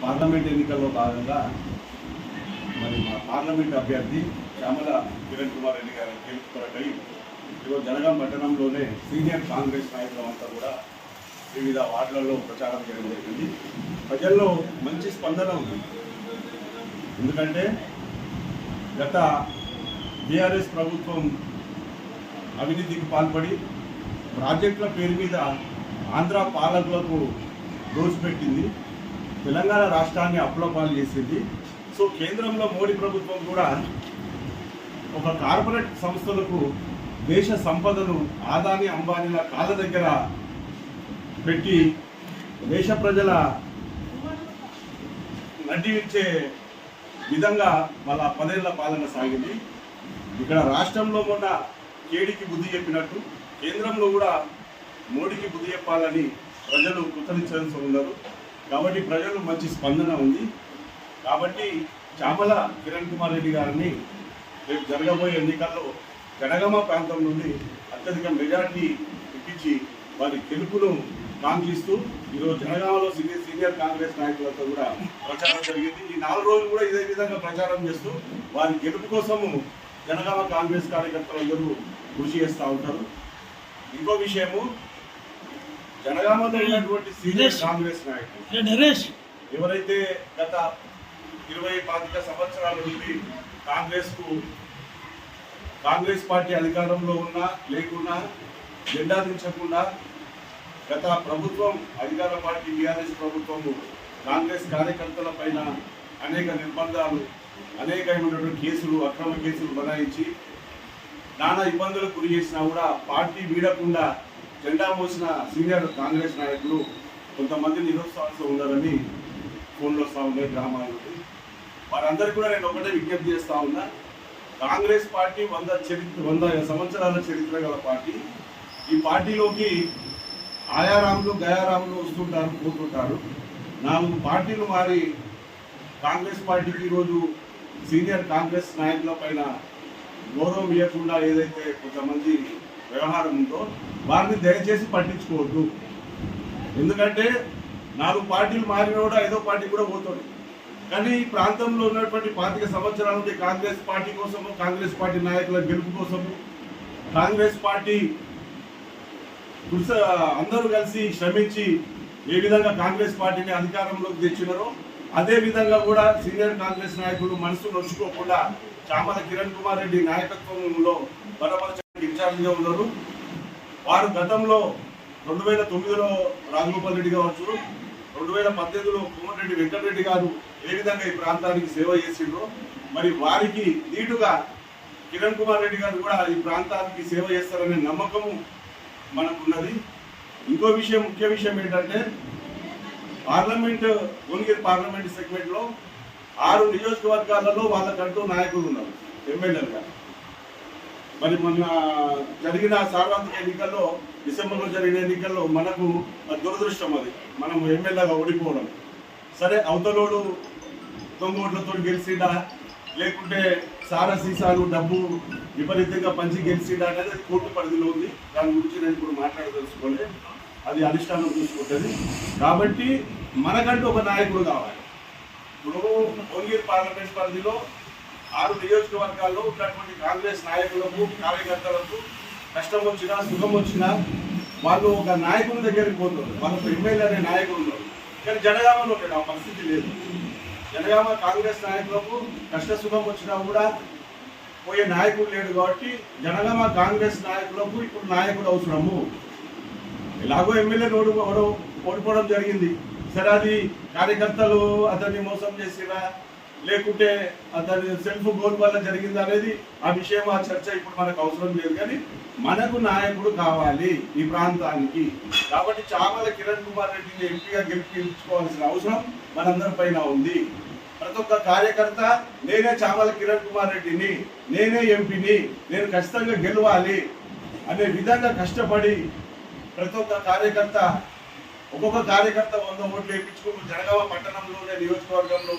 Parliament ఎన్నికల్లో భాగంగా మరి మా పార్లమెంట్ అభ్యర్థి చామల కిరణ్ కుమార్ రెడ్డి గారి గెలుపు కొరకై ఈరోజు జనగాం పట్టణంలోనే సీనియర్ కాంగ్రెస్ నాయకులంతా కూడా వివిధ వార్డులలో ప్రచారం చేయడం జరిగింది. ప్రజల్లో మంచి స్పందన ఉంది. ఎందుకంటే గత బీఆర్ఎస్ ప్రభుత్వం అవినీతికి పాల్పడి ప్రాజెక్టుల పేరు మీద ఆంధ్ర పాలకులకు దోచిపెట్టింది, తెలంగాణ రాష్ట్రాన్ని అప్పులపాలు చేసింది. సో కేంద్రంలో మోడీ ప్రభుత్వం కూడా ఒక కార్పొరేట్ సంస్థలకు దేశ సంపదను ఆదాని అంబానీల కాళ్ళ దగ్గర పెట్టి దేశ ప్రజల నడ్డివిచ్చే విధంగా వాళ్ళ 10 ఏళ్ల పాలన సాగింది. ఇక్కడ రాష్ట్రంలో మొన్న కేడీకి బుద్ధి చెప్పినట్టు కేంద్రంలో కూడా మోడీకి బుద్ధి చెప్పాలని ప్రజలు కృతజ్ఞతలు ఉన్నారు. కాబట్టి ప్రజలు మంచి స్పందన ఉంది. కాబట్టి చామల కిరణ్ కుమార్ రెడ్డి గారిని రేపు జరగబోయే ఎన్నికల్లో జనగామ ప్రాంతం నుండి అత్యధిక మెజార్టీ ఇప్పించి వారి గెలుపును కాంక్షిస్తూ ఈరోజు జనగామలో సీనియర్ కాంగ్రెస్ నాయకులతో కూడా ప్రచారం జరిగింది. ఈ 4 రోజులు కూడా ఇదే విధంగా ప్రచారం చేస్తూ వారి గెలుపు కోసము జనగామ కాంగ్రెస్ కార్యకర్తలందరూ కృషి చేస్తూ ఉంటారు. ఇంకో విషయము, జనగామలో ఉన్నటువంటి సీనియర్ కాంగ్రెస్ నాయకులు ఎవరైతే గత 20-25 సంవత్సరాల నుండి కాంగ్రెస్ పార్టీ అధికారంలో ఉన్నా లేకున్నా జెండా దించకుండా గత ప్రభుత్వం అధికార పార్టీ బీఆర్ఎస్ ప్రభుత్వము కాంగ్రెస్ కార్యకర్తల పైన అనేక నిర్బంధాలు, అనేకమైనటువంటి కేసులు, అక్రమ కేసులు బనాయించి నానా ఇబ్బందులకు గురి చేసినా కూడా పార్టీ వీడకుండా జెండా మోసిన సీనియర్ కాంగ్రెస్ నాయకులు కొంతమంది నిరుత్సాహంతో ఉన్నారని ఫోన్లో వస్తూ ఉన్నాయి గ్రామాల నుండి. వారందరికీ కూడా నేను ఒకటే విజ్ఞప్తి చేస్తూ ఉన్నా, కాంగ్రెస్ పార్టీ 100 సంవత్సరాల చరిత్ర గల పార్టీ. ఈ పార్టీలోకి ఆయారాములు గయారాములు వస్తుంటారు, పోతుంటారు. 4 పార్టీలు మారి కాంగ్రెస్ పార్టీకి ఈరోజు సీనియర్ కాంగ్రెస్ నాయకుల పైన గౌరవం ఇవ్వకుండా ఏదైతే కొంతమంది వ్యవహారం ఉందో వారిని దయచేసి పట్టించుకోవద్దు. ఎందుకంటే 4 పార్టీలు మారిన కూడా ఐదో పార్టీ కూడా పోతుంది. కానీ ఈ ప్రాంతంలో ఉన్నటువంటి 25 సంవత్సరాల నుండి కాంగ్రెస్ పార్టీ కోసము, కాంగ్రెస్ పార్టీ నాయకుల గెలుపు కోసము, కాంగ్రెస్ పార్టీ అందరూ కలిసి శ్రమించి ఏ విధంగా కాంగ్రెస్ పార్టీని అధికారంలోకి తెచ్చినారో అదే విధంగా కూడా సీనియర్ కాంగ్రెస్ నాయకులు మనసు నొచ్చుకోకుండా చామల కిరణ్ కుమార్ రెడ్డి నాయకత్వంలో బలపరచడానికి ఇన్ఛార్జిగా ఉన్నారు. వారు గతంలో 2009లో రాజగోపాల్ రెడ్డి కావచ్చు, 2018లో కోమటిరెడ్డి వెంకటరెడ్డి గారు ఏ విధంగా ఈ ప్రాంతానికి సేవ చేసిండ్రో మరి వారికి నీటుగా కిరణ్ కుమార్ రెడ్డి గారు కూడా ఈ ప్రాంతానికి సేవ చేస్తారనే నమ్మకము మనకున్నది. ఇంకో విషయం, ముఖ్య విషయం ఏంటంటే భువనగిరి పార్లమెంట్ సెగ్మెంట్లో 6 నియోజకవర్గాలలో వాళ్ళకంటూ నాయకులు ఉన్నారు ఎమ్మెల్యేలుగా. మరి మొన్న జరిగిన సార్వత్రిక ఎన్నికల్లో, డిసెంబర్లో జరిగిన ఎన్నికల్లో మనకు దురదృష్టం అది, మనం ఎమ్మెల్యేగా ఓడిపోవడం. సరే, అవతలోడు దొంగోట్లతో గెలిచిండా లేకుంటే సారా సీసాలు డబ్బు విపరీతంగా పంచి గెలిచిండా అనేది కోర్టు పరిధిలో ఉంది. దాని గురించి నేను ఇప్పుడు మాట్లాడదలుచుకోండి, అది అధిష్టానం చూసుకుంటుంది. కాబట్టి మనకంటూ ఒక నాయకుడు కావాలి. ఇప్పుడు భువనగిరి పార్లమెంట్ పరిధిలో 6 నియోజకవర్గాల్లో ఉన్నటువంటి కాంగ్రెస్ నాయకులకు, కార్యకర్తలకు కష్టం వచ్చినా సుఖం వచ్చినా వాళ్ళు ఒక నాయకుని దగ్గరికి పోతారు. వాళ్ళకు ఎమ్మెల్యే అనే నాయకులు ఉన్నారు. కానీ జనగామలో ఉంటాడు, ఆ పరిస్థితి లేదు. జనగామ కాంగ్రెస్ నాయకులకు కష్ట సుఖం వచ్చినా కూడా పోయే నాయకుడు లేడు. కాబట్టి జనగామ కాంగ్రెస్ నాయకులకు ఇప్పుడు నాయకుడు అవసరము. ఎలాగో ఎమ్మెల్యే ఓడిపోవడం జరిగింది. సరే, అది కార్యకర్తలు అతన్ని మోసం చేసిరా లేకుంటే అతని సెల్ఫ్ గోల్ వల్ల జరిగింది అనేది ఆ విషయం, ఆ చర్చ ఇప్పుడు మనకు అవసరం లేదు. కానీ మనకు నాయకుడు కావాలి ఈ ప్రాంతానికి. కాబట్టి చామల కిరణ్ కుమార్ రెడ్డిని ఎంపీగా గెలిపించుకోవాల్సిన అవసరం మనందరి పైన ఉంది. ప్రతి ఒక్క కార్యకర్త నేనే చామల కిరణ్ కుమార్ రెడ్డిని, నేనే ఎంపీని, నేను ఖచ్చితంగా గెలవాలి అనే విధంగా కష్టపడి ప్రతి ఒక్క కార్యకర్త, ఒక్కొక్క కార్యకర్త 100 ఓట్లు వేయించుకుంటూ జనగామ పట్టణంలోనే నియోజకవర్గంలో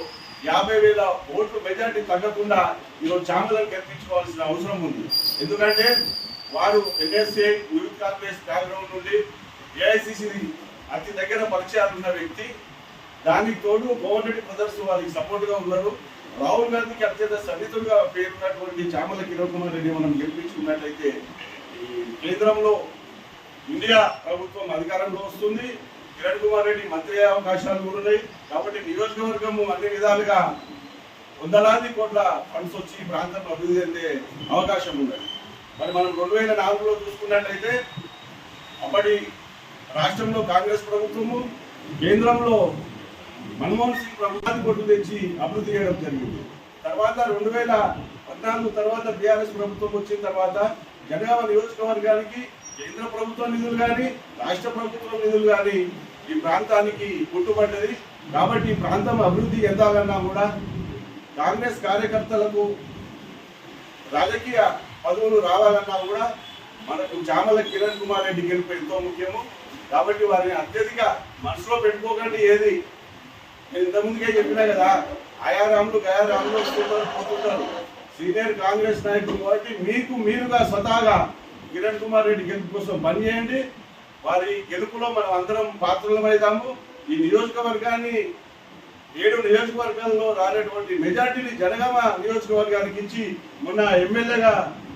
50,000 ఓట్లు మెజార్టీ తగ్గకుండా ఈరోజు చామలను గెలిపించుకోవాల్సిన అవసరం ఉంది. ఎందుకంటే వారు ఎన్ఎస్ఏ యూత్ కాంగ్రెస్ బ్యాక్గ్రౌండ్ నుండి ఏఐసిసి అతి దగ్గర పరిచయాలు ఉన్న వ్యక్తి. దానికి తోడు కోమటి రెడ్డి బ్రదర్స్ వారికి సపోర్ట్ గా ఉన్నారు. రాహుల్ గాంధీకి అత్యంత సన్నిహితుడుగా పేరున్నటువంటి చామల కిరణ్ కుమార్ రెడ్డి మనం గెలిపించుకున్నట్లయితే ఈ కేంద్రంలో ఇండియా ప్రభుత్వం అధికారంలో వస్తుంది. కిరణ్ కుమార్ రెడ్డి మంత్రి అయ్యే అవకాశాలు కూడా ఉన్నాయి. కాబట్టి నియోజకవర్గము అన్ని విధాలుగా వందలాది కోట్ల ఫండ్స్ వచ్చి ఈ ప్రాంతంలో అభివృద్ధి చెందే అవకాశం ఉన్నది. మరి మనం 2004లో చూసుకున్నట్లయితే అప్పటి రాష్ట్రంలో కాంగ్రెస్ ప్రభుత్వము, కేంద్రంలో మన్మోహన్ సింగ్ ప్రభుత్వాన్ని కొట్టు తెచ్చి అభివృద్ధి చేయడం జరిగింది. తర్వాత 2014 తర్వాత బీఆర్ఎస్ ప్రభుత్వం వచ్చిన తర్వాత జనగామ నియోజకవర్గానికి కేంద్ర ప్రభుత్వ నిధులు కానీ రాష్ట్ర ప్రభుత్వ నిధులు కానీ ఈ ప్రాంతానికి పుట్టుబడ్డది. కాబట్టి ఈ ప్రాంతం అభివృద్ధి చెందాలన్నా కూడా కాంగ్రెస్ కార్యకర్తలకు రాజకీయ పదవులు రావాలన్నా కూడా మనకు చామల కిరణ్ కుమార్ రెడ్డి గెలుపు ఎంతో ముఖ్యము. కాబట్టి వారిని అత్యధిక మనసులో పెట్టుకోకండి. ఏది నేను ఇంతకుముందుకే చెప్పినా కదా, ఆయారాములు గయారాములు వస్తుంటారు పోతుంటారు. సీనియర్ కాంగ్రెస్ నాయకులు కాబట్టి మీకు మీరుగా స్వతహాగా కిరణ్ కుమార్ రెడ్డి గెలుపు కోసం పనిచేయండి. వారి గెలుపులో మనం అందరం పాత్రలమైదాము. ఈ నియోజకవర్గాన్ని 7 నియోజకవర్గాల్లో రానటువంటి మెజార్టీని జనగామ నియోజకవర్గానికి ఇచ్చి మొన్న ఎమ్మెల్యేగా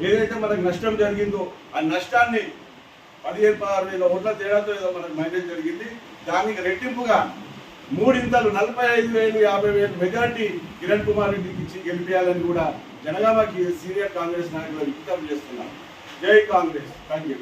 ఏదైతే మనకు నష్టం జరిగిందో ఆ నష్టాన్ని 15-16 ఓట్ల తేడాతో ఏదో మనకు మైనస్ జరిగింది. దానికి రెట్టింపుగా 3 ఇంతలు 45,000 50,000 మెజార్టీ కిరణ్ కుమార్ రెడ్డికి ఇచ్చి గెలిపించాలని కూడా జనగామకి సీనియర్ కాంగ్రెస్ నాయకులు విజ్ఞప్తి చేస్తున్నారు. జై కాంగ్రెస్. Thank you.